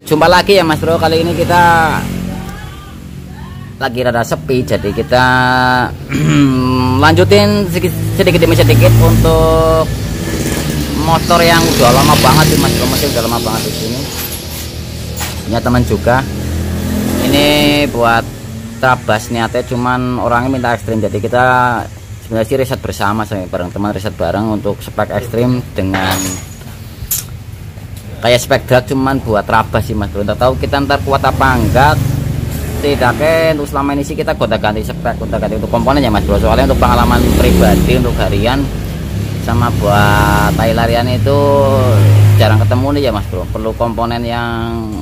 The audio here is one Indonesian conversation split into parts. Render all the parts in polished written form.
Jumpa lagi ya Mas Bro, kali ini kita lagi rada sepi, jadi kita lanjutin sedikit demi sedikit untuk motor yang udah lama banget sih Mas Bro, masih udah lama banget di sini. Punya teman juga. Ini buat Trabas niatnya, cuman orangnya minta ekstrim, jadi kita sebenarnya sih riset bersama sama bareng teman, riset bareng untuk spek ekstrim dengan kayak spek drag, cuman buat Trabas sih Mas Bro. Nggak tahu kita ntar kuat apa enggak. Tidaknya untuk selama ini sih kita gonta-ganti spek, gonta-ganti untuk komponen ya Mas Bro. Soalnya untuk pengalaman pribadi untuk harian sama buat Tailarian itu jarang ketemu nih ya Mas Bro. Perlu komponen yang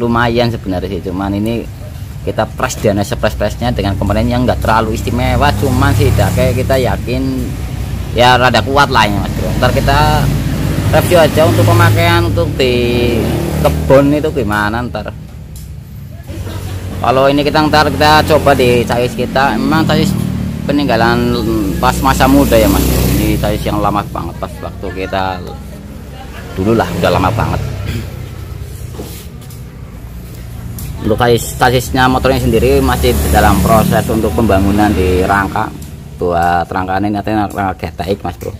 lumayan sebenarnya sih. Cuman ini kita press dana sepres-presnya dengan komponen yang enggak terlalu istimewa, cuman sih tidaknya kita yakin ya rada kuat lah ya Mas Bro. Ntar kita review aja untuk pemakaian untuk di kebun itu gimana ntar. Kalau ini kita coba di chassis kita, memang chassis peninggalan pas masa muda ya Mas. Ini chassis yang lama banget, pas waktu kita dulu lah, udah lama banget. Untuk chassisnya motornya sendiri masih dalam proses untuk pembangunan di rangka. Buat rangkaan ini artinya rangka GTX Mas Bro.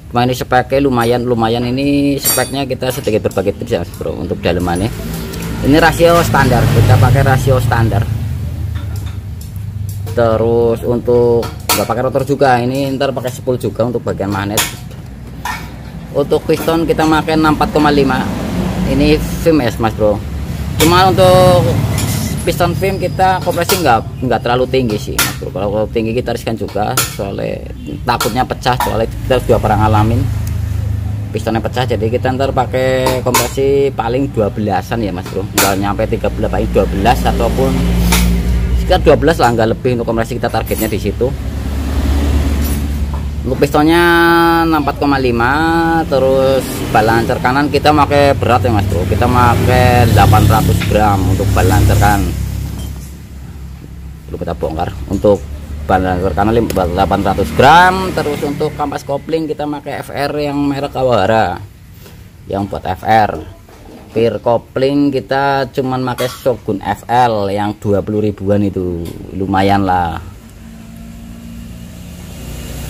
Cuma ini speknya lumayan ini speknya kita sedikit berbagi tips ya Mas Bro untuk dalemannya. Ini rasio standar, kita pakai rasio standar. Terus untuk nggak pakai rotor juga, ini ntar pakai spool juga untuk bagian magnet. Untuk piston kita pakai 64,5. Ini film S Mas Bro. Cuma untuk piston film kita kompresi nggak terlalu tinggi sih Mas Bro. Kalau tinggi kita riskan juga, soalnya takutnya pecah, soalnya kita sudah pernah ngalamin pistonnya pecah. Jadi kita ntar pakai kompresi paling 12an ya Mas Bro, nggak nyampe 13, paling 12 ataupun sekitar 12 lah, nggak lebih untuk kompresi kita, targetnya di situ. Untuk pistonnya 64,5. terus balancer kanan kita pakai berat ya Mas Bro, kita pakai 800 gram untuk balancer kanan. Perlu kita bongkar untuk balancer kanan 800 gram. Terus untuk kampas kopling kita pakai FR yang merek Kawahara, yang buat FR. Pir kopling kita cuman pakai Shogun FL yang 20 ribuan, itu lumayan lah.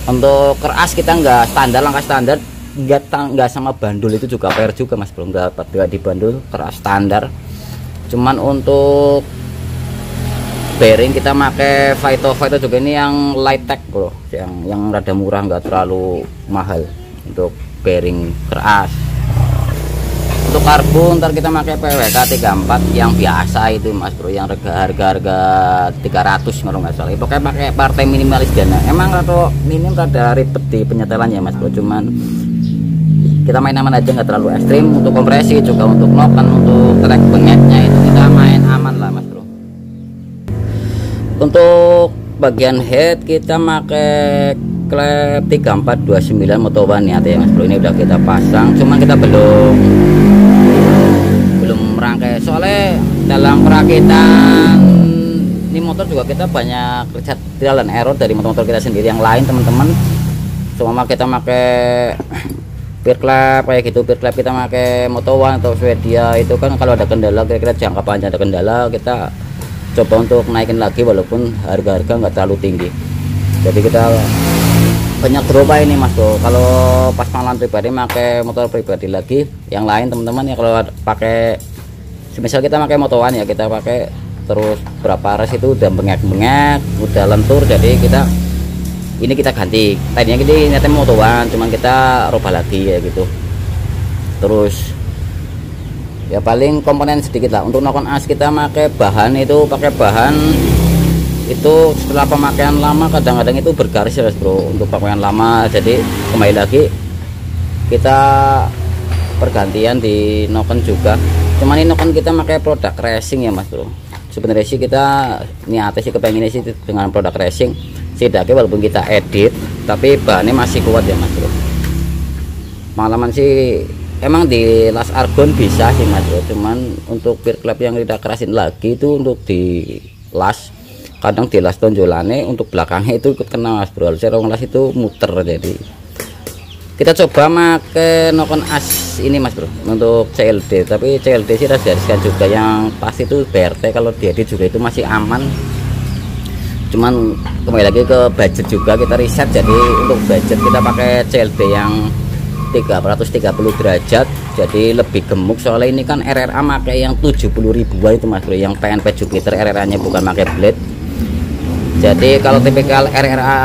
Untuk keras kita nggak standar, langkah standar, nggak sama bandul itu juga PR juga Mas Bro, nggak di bandul, keras standar. Cuman untuk bearing kita pakai Vito juga, ini yang light tech Bro, yang rada murah, nggak terlalu mahal untuk bearing keras. Untuk karbu ntar kita pakai PWK 34 yang biasa itu Mas Bro, yang harga 300 kalau nggak salah. Pokoknya pakai partai minimalis dana. Emang kalau minim rada ribet di penyetelannya Mas Bro, cuman kita main aman aja, nggak terlalu ekstrim. Untuk kompresi juga, untuk noken, untuk track bengeknya itu kita main aman lah Mas Bro. Untuk bagian head kita pakai klep 3429 Moto One ya Mas Bro. Ini udah kita pasang, cuman kita belum merangkai, soalnya dalam perakitan ini motor juga kita banyak trial dan error dari motor kita sendiri. Yang lain teman-teman semua kita pakai pir klep kayak gitu, pir klep kita pakai Moto One atau Swedia. Itu kan kalau ada kendala, kira-kira jangka panjang ada kendala, kita coba untuk naikin lagi walaupun harga-harga nggak terlalu tinggi. Jadi kita banyak berubah ini Mas Bro. Kalau pas malam pribadi pakai motor pribadi lagi. Yang lain teman-teman ya kalau pakai, misal kita pakai Moto One ya, kita pakai terus berapa res itu udah bengek-bengek, udah lentur, jadi ini kita ganti. Tadinya ini nyatanya Moto One, cuman kita rubah lagi ya gitu. Terus ya paling komponen sedikit lah. Untuk nokon as kita pakai bahan itu setelah pemakaian lama kadang-kadang itu bergaris ya Mas Bro, untuk pemakaian lama. Jadi kembali lagi kita pergantian di noken juga. Cuman ini noken kita pakai produk racing ya Mas Bro. Sebenarnya sih kita niatnya sih kepengen sih dengan produk racing, setidaknya walaupun kita edit tapi bahannya masih kuat ya Mas Bro. Pengalaman sih emang di las argon bisa sih Mas Bro, cuman untuk pir klep yang tidak kerasin lagi itu untuk di las, kadang di las tonjolannya untuk belakangnya itu ikut kena Mas Bro. Serong las itu muter, jadi kita coba make nokon as ini mas bro untuk CLD, tapi CLD sih raskan juga, yang pasti itu BRT kalau diedit juga itu masih aman. Cuman kembali lagi ke budget juga, kita riset, jadi untuk budget kita pakai CLD yang 330 derajat, jadi lebih gemuk. Soalnya ini kan RRA pakai yang 70 ribuan itu mas bro, yang PNP Jupiter RRA nya bukan pakai blade. Jadi kalau tipikal RRA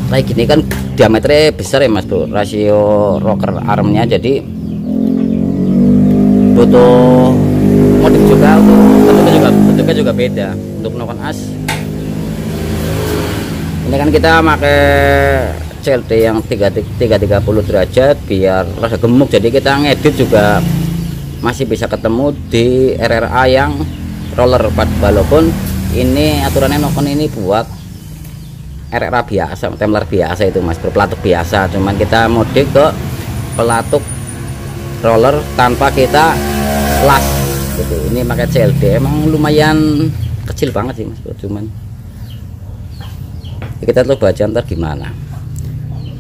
kayak gini kan diameternya besar ya mas bro, rasio rocker armnya, jadi butuh modif juga, untuk bentuknya juga beda. Untuk nokon as ini kan kita pakai CLD yang 330 derajat biar rada gemuk, jadi kita ngedit juga masih bisa ketemu di RRA yang roller pad, walaupun ini aturannya nokon ini buat RRA biasa, templar biasa itu mas, berpelatuk biasa, cuman kita modif ke pelatuk roller tanpa kita las gitu. Ini pakai CLD emang lumayan kecil banget sih mas, cuman kita coba aja ntar gimana.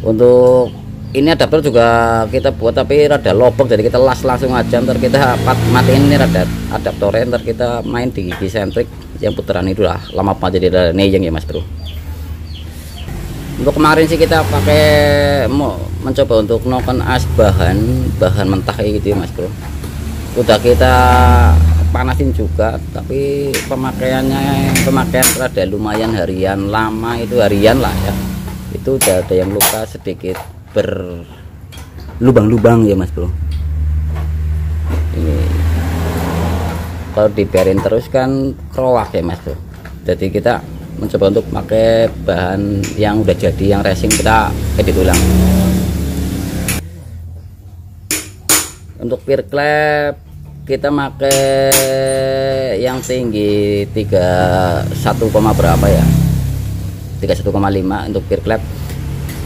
Untuk ini adapter juga kita buat tapi rada lobok, jadi kita las langsung aja, ntar kita matiin ini rada adaptornya, ntar kita main di gigi sentrik yang putaran itu lah lama banget, jadi rada neyeng ya mas bro. Untuk kemarin sih kita pakai mau mencoba untuk nokon as bahan mentah kayak gitu ya mas bro, udah kita panasin juga, tapi pemakaian rada lumayan harian, lama itu harian lah ya, itu udah ada yang luka sedikit berlubang-lubang ya mas bro. Ini kalau dibiarin terus kan kerowak ya mas bro, jadi kita mencoba untuk pakai bahan yang udah jadi, yang racing kita edit ulang. Untuk peer clap kita pakai yang tinggi 31, berapa ya, 31,5 untuk peer clap.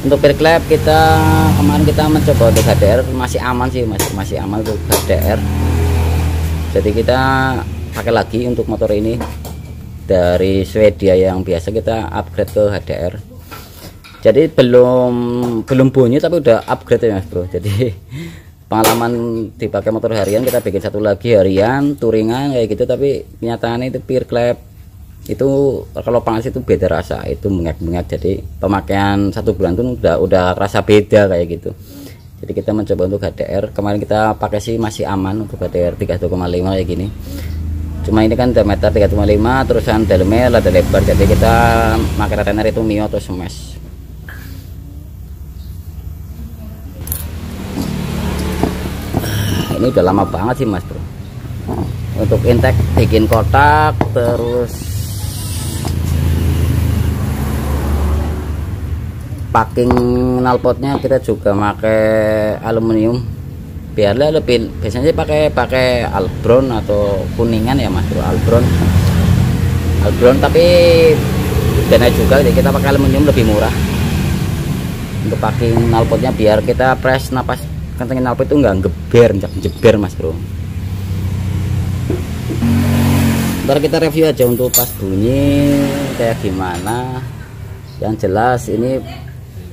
Untuk peer clap kita kemarin kita mencoba untuk HDR, masih aman sih, masih aman untuk HDR. Jadi kita pakai lagi untuk motor ini dari Swedia yang biasa, kita upgrade ke HDR. Jadi belum bunyi tapi udah upgrade ya mas bro. Jadi pengalaman dipakai motor harian, kita bikin satu lagi harian touringan kayak gitu, tapi kenyataannya itu peer clap itu kalau panas itu beda rasa, itu mengek-mengek. Jadi pemakaian 1 bulan tuh udah rasa beda kayak gitu. Jadi kita mencoba untuk HDR, kemarin kita pakai sih masih aman untuk HDR 31,5 kayak gini. Cuma ini kan diameter 3,5, terusan dalamnya rada lebar, jadi kita pakai retainer itu Mio atau Smash. Ini udah lama banget sih mas bro. Untuk intake bikin kotak, terus packing knalpotnya kita juga pakai aluminium, biarlah lebih, biasanya pakai Albron atau kuningan ya mas bro, Albron tapi dana juga, jadi kita pakai aluminium lebih murah untuk packing knalpotnya, biar kita press napas kantong knalpot itu nggak jeber mas bro. Ntar kita review aja untuk pas bunyi kayak gimana. Yang jelas ini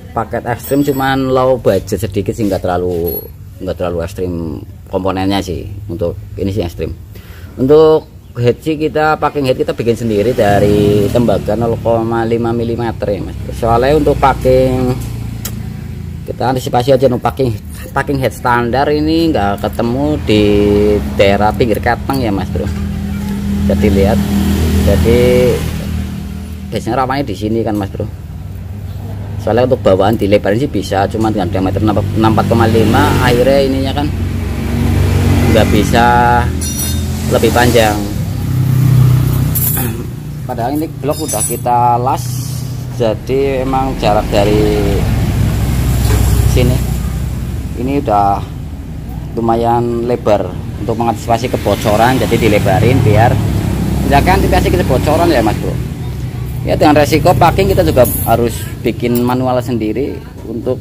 paket ekstrim, cuman low budget sedikit sih, nggak terlalu ekstrim komponennya sih. Untuk ini sih ekstrim. Untuk head sih kita packing head kita bikin sendiri dari tembaga 0,5 mm ya mas. Soalnya untuk packing kita antisipasi aja, untuk packing head standar ini nggak ketemu di daerah pinggir katang ya mas bro. Jadi lihat, jadi biasanya rawannya di sini kan mas bro. Soalnya untuk bawaan dilebarin sih bisa, cuma dengan diameter 64,5 akhirnya ininya kan nggak bisa lebih panjang. Padahal ini blok udah kita las, jadi emang jarak dari sini ini udah lumayan lebar untuk mengantisipasi kebocoran, jadi dilebarin biar misalkan antisipasi kebocoran ya mas bro. Ya dengan resiko packing kita juga harus bikin manual sendiri untuk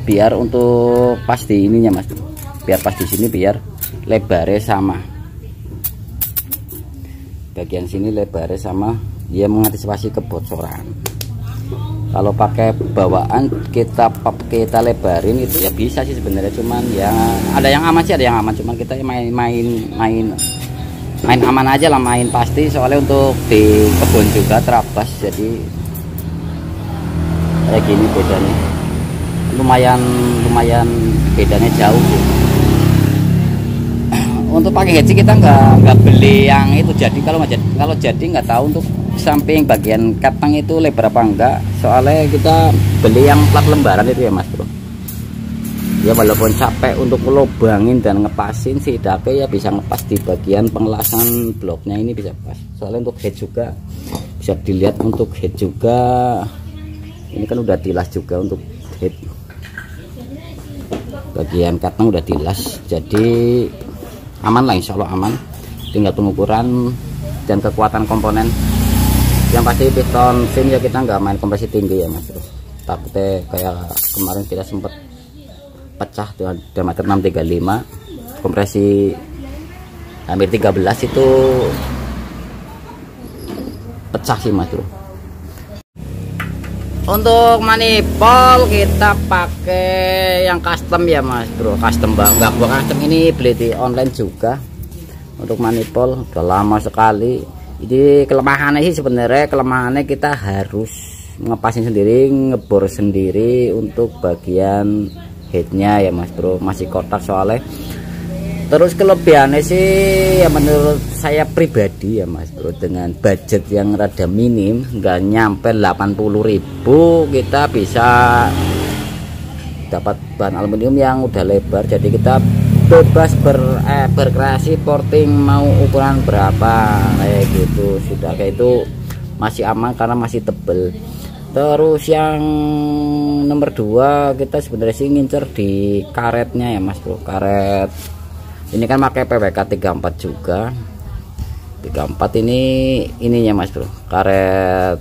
biar untuk pas di ininya mas bro, biar pas di sini biar lebarnya sama, bagian sini lebarnya sama, dia mengantisipasi kebocoran. Kalau pakai bawaan kita lebarin itu ya bisa sih sebenarnya, cuman ya ada yang aman sih, ada yang aman, cuman kita main aman aja lah, main pasti, soalnya untuk di kebun juga terabas, jadi kayak gini bedanya, lumayan bedanya jauh sih. Untuk pakai gaji kita nggak beli yang itu jadi, kalau jadi nggak tahu untuk samping bagian katang itu lebar apa enggak, soalnya kita beli yang plat lembaran itu ya mas bro. Ya walaupun capek untuk lubangin dan ngepasin sih, tapi ya bisa ngepas di bagian pengelasan bloknya ini bisa pas. Soalnya untuk head juga bisa dilihat, untuk head juga ini kan udah dilas juga untuk head, bagian katang udah dilas, jadi aman lah, insya Allah aman. Tinggal pengukuran dan kekuatan komponen. Yang pasti piston fin ya kita nggak main kompresi tinggi ya mas bro, takutnya kayak kemarin kita sempat pecah dengan diameter 635, kompresi hampir 13 itu pecah sih mas bro. Untuk manifold kita pakai yang custom ya mas bro, custom banget, gua custom ini beli di online juga. Untuk manifold udah lama sekali. Jadi kelemahannya sih sebenarnya, kelemahannya kita harus ngepasin sendiri, ngebor sendiri untuk bagian headnya ya mas bro, masih kotak soalnya. Terus kelebihannya sih ya menurut saya pribadi ya mas bro, dengan budget yang rada minim, nggak nyampe 80.000 kita bisa dapat bahan aluminium yang udah lebar, jadi kita bebas berkreasi porting mau ukuran berapa kayak gitu, sudah kayak itu masih aman karena masih tebel. Terus yang nomor 2 kita sebenarnya sih ngincer di karetnya ya mas bro, karet ini kan pakai PWK 34 juga, 34 ini ininya mas bro, karet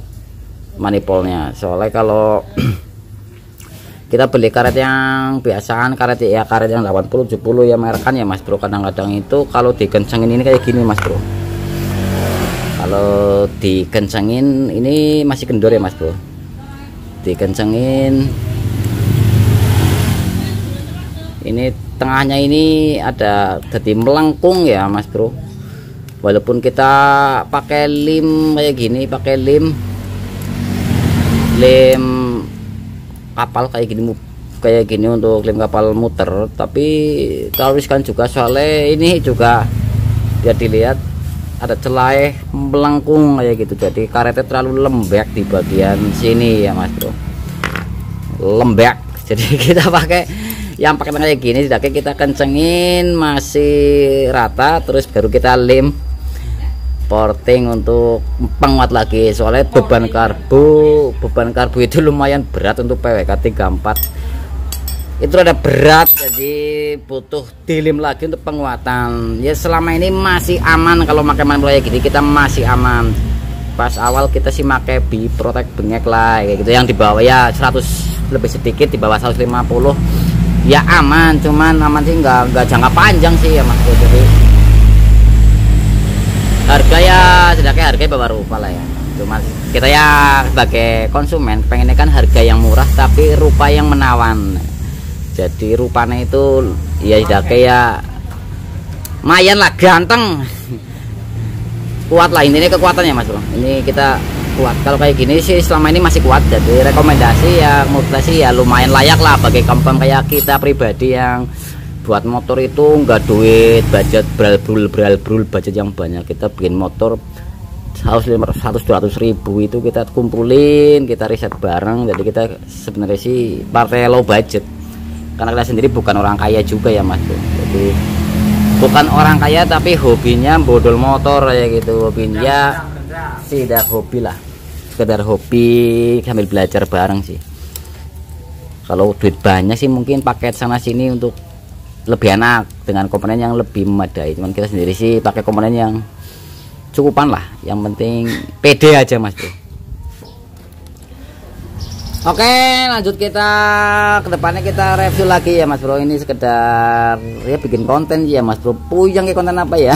manifoldnya. Soalnya kalau kita beli karet yang biasaan, karet yang 80-70 ya merekan ya mas bro, kadang-kadang itu kalau dikencengin ini kayak gini mas bro, kalau dikencengin ini masih kendor ya mas bro, dikencengin ini tengahnya ini ada jadi melengkung ya mas bro. Walaupun kita pakai lem kayak gini, pakai lem kapal kayak gini untuk lem kapal muter, tapi terlalu riskan juga, soalnya ini juga biar dilihat ada celah melengkung kayak gitu, jadi karetnya terlalu lembek di bagian sini ya mas bro, lembek. Jadi kita pakai yang pakai kayak gini, sedangkan kita kencengin masih rata, terus baru kita lem porting untuk penguat lagi, soalnya beban karbu itu lumayan berat untuk PWK 34 itu ada berat, jadi butuh dilem lagi untuk penguatan. Ya selama ini masih aman, kalau pakai manifold kayak gini kita masih aman. Pas awal kita sih pakai Biprotect bengek lah kayak gitu, yang di bawah ya 100 lebih sedikit, di bawah 150 ya aman, cuman aman sih nggak jangka panjang sih ya mas. Jadi harga ya sedangkan harga bawa rupa lah ya, cuma kita ya sebagai konsumen pengennya kan harga yang murah tapi rupa yang menawan. Jadi rupanya itu ya sedangkan ya lumayan lah, ganteng, kuat lah, intinya kekuatannya mas bro. Ini kita kuat, kalau kayak gini sih selama ini masih kuat, jadi rekomendasi ya motivasi ya lumayan layak lah bagi kaum kayak kita pribadi yang buat motor itu nggak duit budget beralbrul budget yang banyak. Kita bikin motor 100-200 ribu itu kita kumpulin, kita riset bareng. Jadi kita sebenarnya sih partai low budget, karena kita sendiri bukan orang kaya juga ya mas. Jadi bukan orang kaya tapi hobinya bodol motor ya gitu, hobinya ya tidak hobi lah, sekedar hobi sambil belajar bareng sih. Kalau duit banyak sih mungkin paket sana sini untuk lebih enak dengan komponen yang lebih memadai, cuman kita sendiri sih pakai komponen yang cukupan lah, yang penting pede aja mas bro. Oke, lanjut kita ke depannya, kita review lagi ya mas bro. Ini sekedar ya bikin konten ya mas bro, puyeng ke konten apa ya.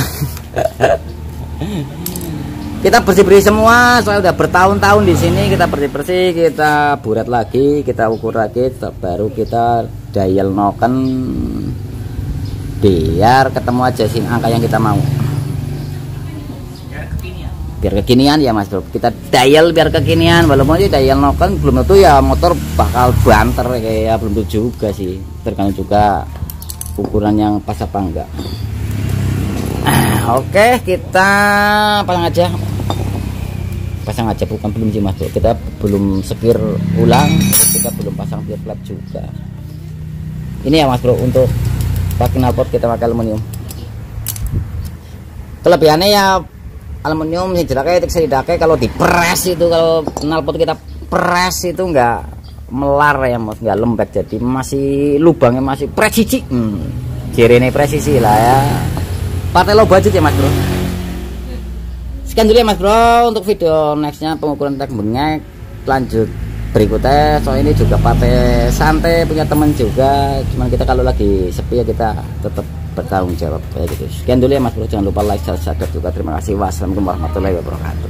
Kita bersih-bersih semua, soalnya udah bertahun-tahun di sini. Kita bersih-bersih, kita buret lagi, kita ukur lagi, baru kita dial noken biar ketemu aja sih angka yang kita mau. Biar kekinian ya Mas Bro. Kita dial biar kekinian, walaupun aja dial noken belum tentu ya motor bakal banter kayak belum tentu juga sih. Tergantung juga ukuran yang pas apa enggak. Oke, kita pasang aja bukan belum sih Mas Bro. Kita belum sekir ulang, kita belum pasang gear flap juga. Ini ya Mas Bro, untuk pakai knalpot kita pakai aluminium. Kelebihannya ya aluminium sih jeleknya tidak kalau dipres itu, kalau knalpot kita pres itu enggak melar ya Mas, enggak lembek, jadi masih lubangnya masih presisi. Ini presisi lah ya. Partai low budget ya Mas Bro. Sekian dulu ya Mas Bro untuk video nextnya pengukuran trek bengek lanjut berikutnya. So ini juga pakai santai punya temen juga, cuman kita kalau lagi sepi ya kita tetap bertanggung jawab kayak gitu. Sekian dulu ya Mas Bro, jangan lupa like, subscribe juga. Terima kasih. Wassalamualaikum warahmatullahi wabarakatuh.